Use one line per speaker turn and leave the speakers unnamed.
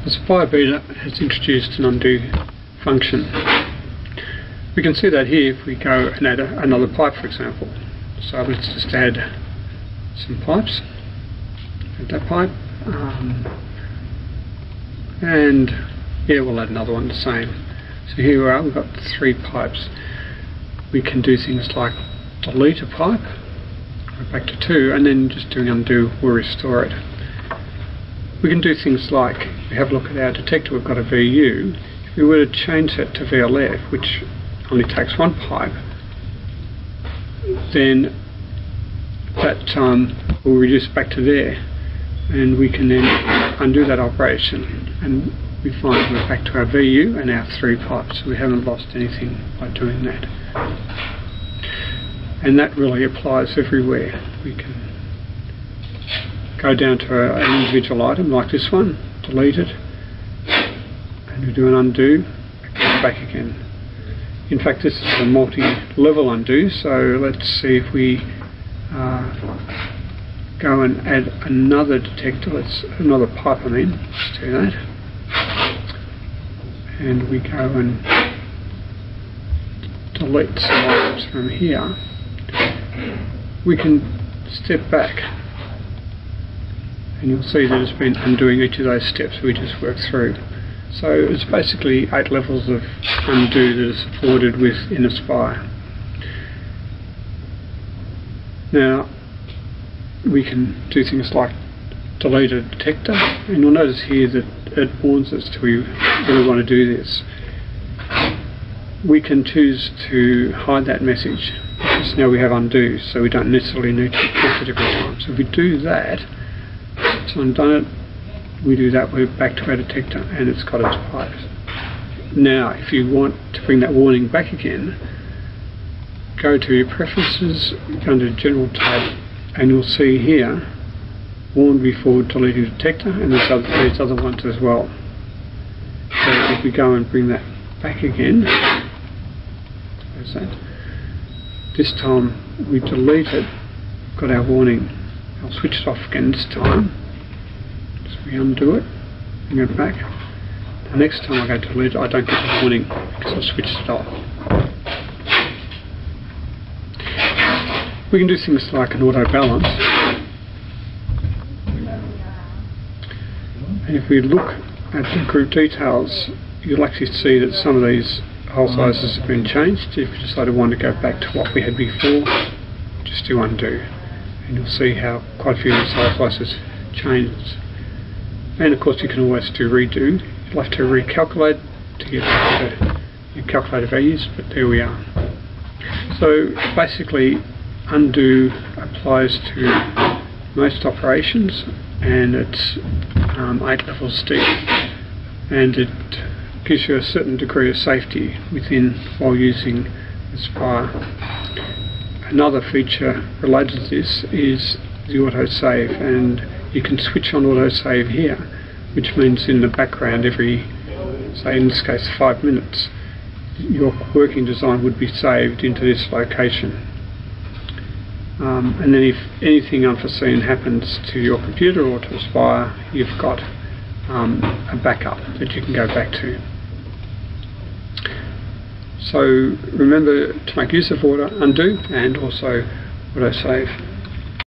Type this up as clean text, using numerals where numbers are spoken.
Aspire Beta has introduced an undo function. We can see that here if we go and add another pipe, for example. So let's just add some pipes. Add that pipe. And yeah, we'll add another one the same. So here we are, we've got 3 pipes. We can do things like delete a pipe, go back to 2, and then just doing undo will restore it. We can do things like, if we have a look at our detector, we've got a VU. If we were to change that to VLF, which only takes 1 pipe, then that will reduce back to there, and we can then undo that operation, and we find we're back to our VU and our 3 pipes, so we haven't lost anything by doing that. And that really applies everywhere. We can go down to an individual item like this one, delete it, and we do an undo, back again. In fact, this is a multi-level undo, so let's see if we go and add another detector, another pipe I mean, let's do that. And we go and delete some items from here. We can step back and you'll see that it's been undoing each of those steps we just worked through. So it's basically 8 levels of undo that is supported within Aspire. Now we can do things like delete a detector, and you'll notice here that it warns us that we really want to do this. We can choose to hide that message because now we have undo, so we don't necessarily need to press it every time. So if we do that, it's undone it, we do that, we're back to our detector and it's got its pipes. Now if you want to bring that warning back again, go to your preferences, go into the general tab, and you'll see here warn before deleting detector, and there's other ones as well. So if we go and bring that back again, there's that. This time we delete it, got our warning. I'll switch it off again this time. So we undo it, bring it back. The next time I go to delete it, I don't get the warning because I've switched it off. We can do things like an auto balance. And if we look at the group details, you'll actually see that some of these hole sizes have been changed. If you decide to want to go back to what we had before, just do undo. And you'll see how quite a few of these hole sizes changed. And of course you can always do redo. You'll have to recalculate to get back to your calculator values, but there we are. So basically undo applies to most operations, and it's 8 levels deep, and it gives you a certain degree of safety within while using Aspire. Another feature related to this is the autosave, and you can switch on autosave here, which means in the background every, say in this case 5 minutes, your working design would be saved into this location. And then if anything unforeseen happens to your computer or to Aspire, you've got a backup that you can go back to. So remember to make use of undo and also autosave.